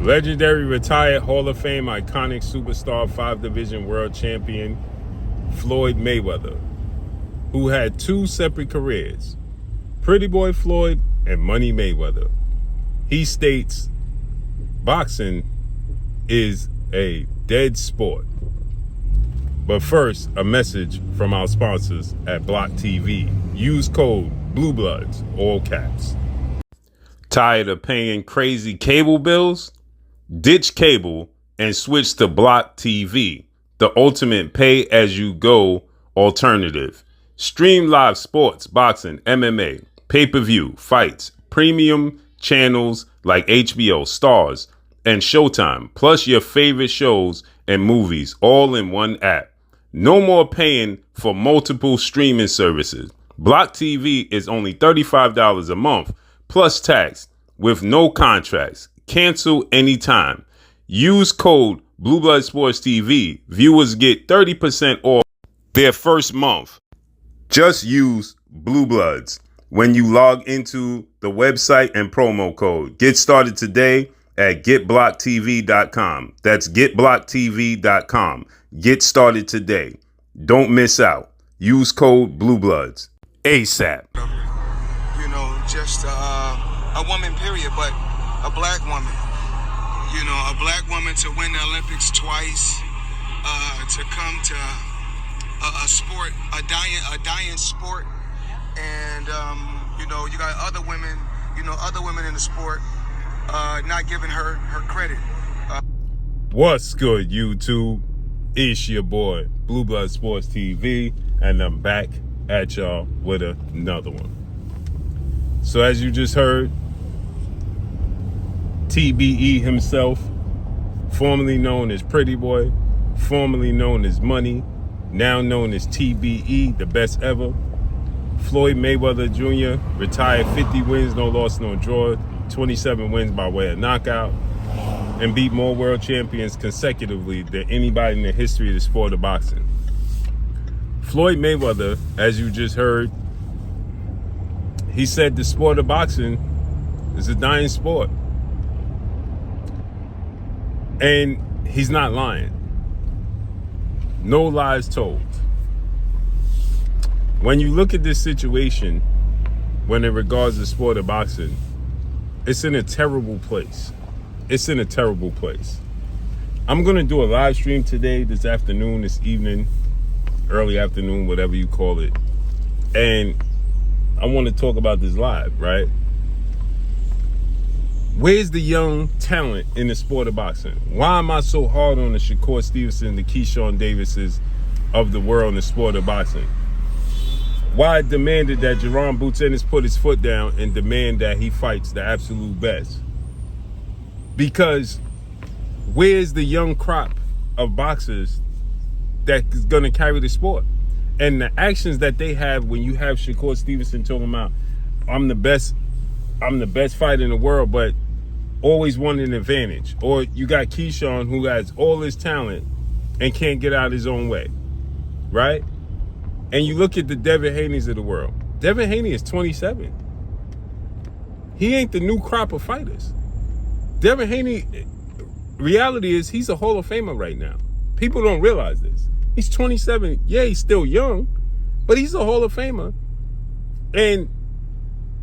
Legendary retired Hall of Fame iconic superstar 5-division world champion Floyd Mayweather, who had two separate careers, Pretty Boy Floyd and Money Mayweather. He states, boxing is a dead sport. But first, a message from our sponsors at Block TV. Use code BLUEBLOODS, all caps. Tired of paying crazy cable bills? Ditch cable and switch to Block TV, the ultimate pay-as-you-go alternative. Stream live sports, boxing, MMA, pay-per-view, fights, premium channels like HBO, Stars, and Showtime, plus your favorite shows and movies all in one app. No more paying for multiple streaming services. Block TV is only $35 a month, plus tax, with no contracts. Cancel anytime. Use code BlueBloodSportsTV. Viewers get 30% off their first month. Just use Blue Bloods when you log into the website and promo code. Get started today at getblocktv.com. That's getblocktv.com. Get started today. Don't miss out. Use code BlueBloods ASAP. You know, just a woman, period, but a black woman. You know, a black woman to win the Olympics twice, to come to a sport, a dying sport, and you know, you got other women in the sport not giving her credit. What's good, YouTube? It's your boy, Blue Blood Sports TV, and I'm back at y'all with another one. So as you just heard, TBE himself, formerly known as Pretty Boy, formerly known as Money, now known as TBE, the best ever, Floyd Mayweather Jr., retired 50 wins, no loss, no draw, 27 wins by way of knockout, and beat more world champions consecutively than anybody in the history of the sport of boxing. Floyd Mayweather, as you just heard, he said the sport of boxing is a dying sport. And he's not lying. No lies told. When you look at this situation, when it regards the sport of boxing, it's in a terrible place. It's in a terrible place. I'm going to do a live stream today, this afternoon, this evening, early afternoon, whatever you call it. And I want to talk about this live, right? Where's the young talent in the sport of boxing? Why am I so hard on the Shakur Stevenson, the Keyshawn Davises of the world in the sport of boxing? Why I demanded that Jerome Boots Ennis put his foot down and demand that he fights the absolute best? Because where's the young crop of boxers that's going to carry the sport? And the actions that they have when you have Shakur Stevenson talking about, I'm the best fighter in the world, but always wanting an advantage. Or you got Keyshawn, who has all his talent and can't get out of his own way, right? And you look at the Devin Haney's of the world. Devin Haney is 27. He ain't the new crop of fighters. Devin Haney, reality is he's a Hall of Famer right now. People don't realize this. He's 27. Yeah, he's still young, but he's a Hall of Famer. And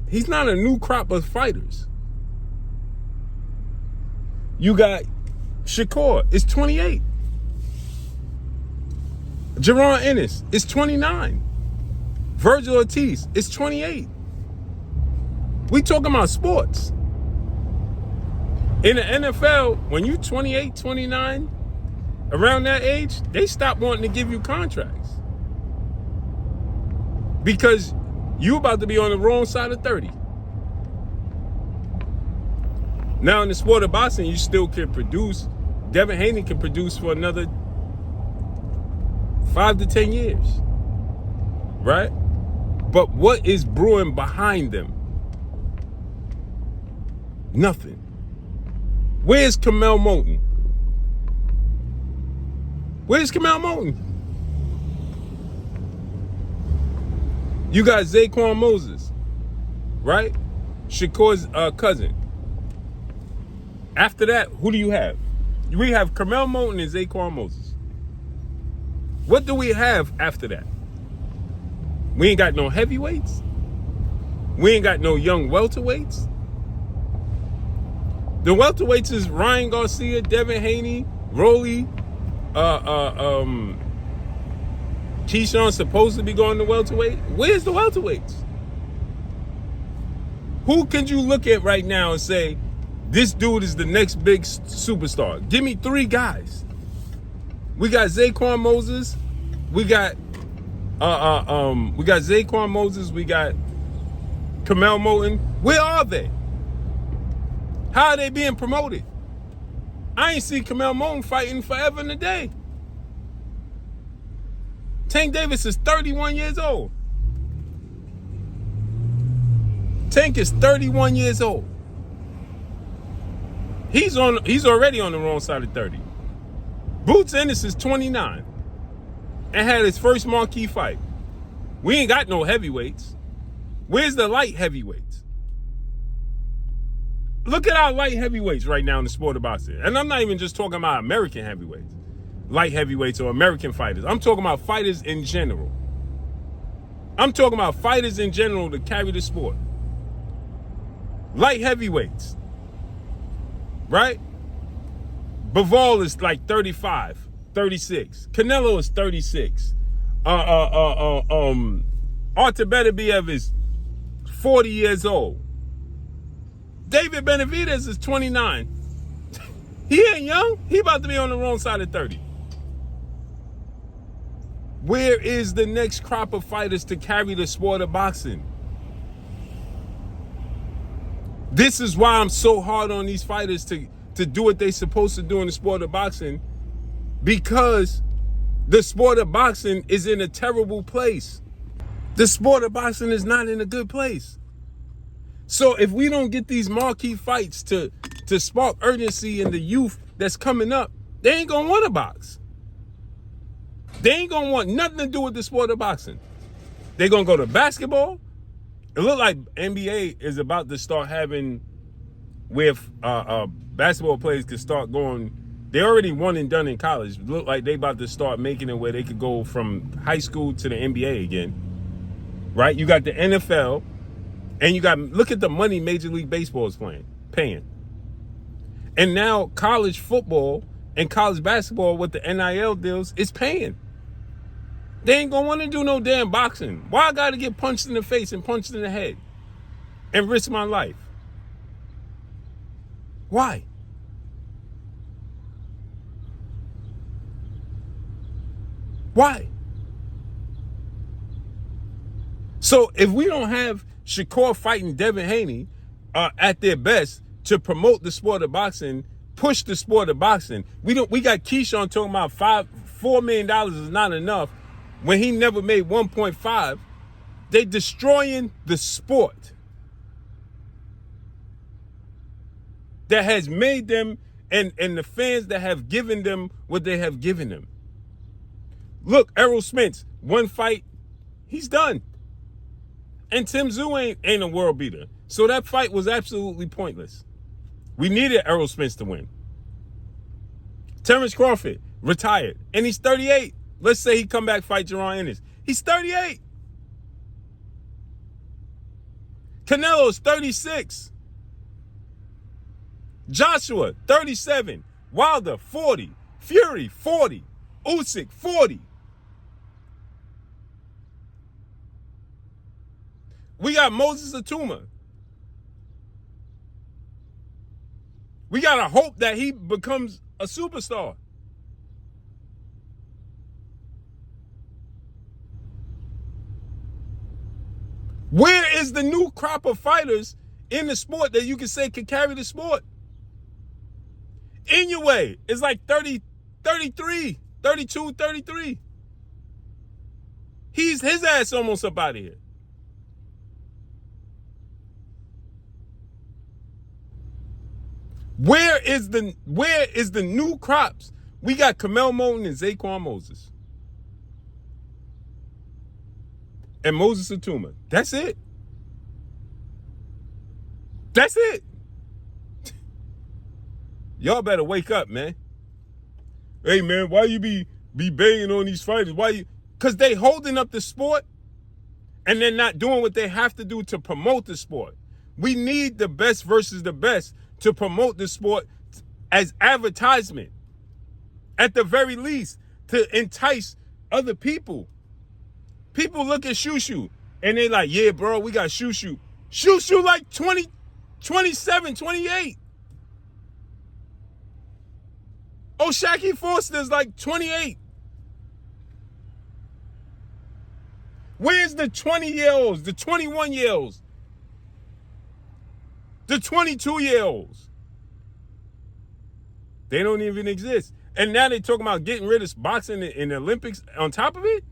he's not a new crop of fighters. You got Shakur, is 28. Jerome Ennis is 29. Virgil Ortiz is 28. We talking about sports. In the NFL, when you 28, 29, around that age, they stop wanting to give you contracts. Because you about to be on the wrong side of 30. Now in the sport of boxing, you still can produce. Devin Haney can produce for another 5 to 10 years, right? But what is brewing behind them? Nothing. Where's Kamel Moulton? Where's Kamel Moulton? You got Zaquan Moses, right? Shakur's cousin. After that, who do you have? We have Carmel Moulton and Zaquan Moses. What do we have after that? We ain't got no heavyweights. We ain't got no young welterweights. The welterweights is Ryan Garcia, Devin Haney, Rolly, Keyshawn's supposed to be going to welterweight. Where's the welterweights? Who can you look at right now and say, this dude is the next big superstar? Give me 3 guys. We got Zaquan Moses. We got Zaquan Moses. We got Carmel Moulton. Where are they? How are they being promoted? I ain't see Carmel Moulton fighting forever and a day. Tank Davis is 31 years old. Tank is 31 years old. He's already on the wrong side of 30. Boots Ennis is 29 and had his first marquee fight. We ain't got no heavyweights. Where's the light heavyweights? Look at our light heavyweights right now in the sport of boxing. And I'm not even just talking about American heavyweights, light heavyweights or American fighters. I'm talking about fighters in general. I'm talking about fighters in general to carry the sport. Light heavyweights, right? Bivol is like 35, 36. Canelo is 36. Artur Beterbiev is 40 years old. David Benavidez is 29. He ain't young. He about to be on the wrong side of 30. Where is the next crop of fighters to carry the sport of boxing? This is why I'm so hard on these fighters to do what they're supposed to do in the sport of boxing, because the sport of boxing is in a terrible place. The sport of boxing is not in a good place. So if we don't get these marquee fights to spark urgency in the youth that's coming up, they ain't gonna want to box. They ain't gonna want nothing to do with the sport of boxing. They're gonna go to basketball. It look like NBA is about to start having where basketball players can start going. They already won and done in college. It look like they about to start making it where they could go from high school to the NBA again. Right? You got the NFL, and you got, look at the money Major League Baseball is paying. And now college football and college basketball with the NIL deals is paying. They ain't gonna want to do no damn boxing. Why I gotta get punched in the face and punched in the head and risk my life? Why? Why? So if we don't have Shakur fighting Devin Haney at their best to promote the sport of boxing, push the sport of boxing, we got Keyshawn talking about $4 million is not enough when he never made 1.5. They destroying the sport that has made them and the fans that have given them what they have given them. Look, Errol Spence, one fight, he's done. And Tim Tszyu ain't a world beater. So that fight was absolutely pointless. We needed Errol Spence to win. Terrence Crawford, retired. And he's 38. Let's say he come back, fight Jaron Ennis. He's 38. Canelo's 36. Joshua, 37. Wilder, 40. Fury, 40. Usyk, 40. We got Moses Atuma. We got to hope that he becomes a superstar. Where is the new crop of fighters in the sport that you can say can carry the sport? Inoue is like 30, 33, 32, 33. His ass almost up out of here. Where is the new crops? We got Carmel Moulton and Zaquan Moses. And Moses Atuma. That's it. That's it. Y'all better wake up, man. Hey, man, why you be banging on these fighters? Why you? Because they holding up the sport and they're not doing what they have to do to promote the sport. We need the best versus the best to promote the sport as advertisement. At the very least, to entice other people. People look at Shushu and they like, yeah, bro, we got Shushu. Shushu like 20, 27, 28. O'Shaquie Foster's like 28. Where's the 20-year-olds, the 21-year-olds, the 22-year-olds? They don't even exist. And now they're talking about getting rid of boxing in the Olympics on top of it?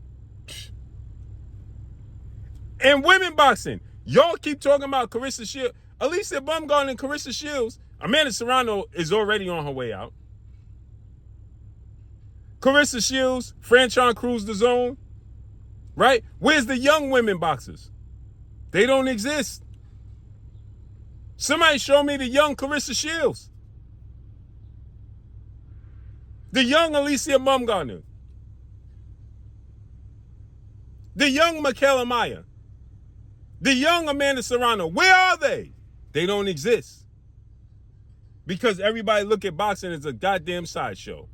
And women boxing. Y'all keep talking about Carissa Shields. Alicia Baumgartner and Carissa Shields. Amanda Serrano is already on her way out. Carissa Shields, Franchon Cruz the Zone. Right? Where's the young women boxers? They don't exist. Somebody show me the young Carissa Shields. The young Alicia Baumgartner. The young Michaela Maya. The young Amanda Serrano. Where are they? They don't exist. Because everybody look at boxing as a goddamn sideshow.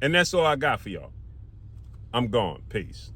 And that's all I got for y'all. I'm gone. Peace.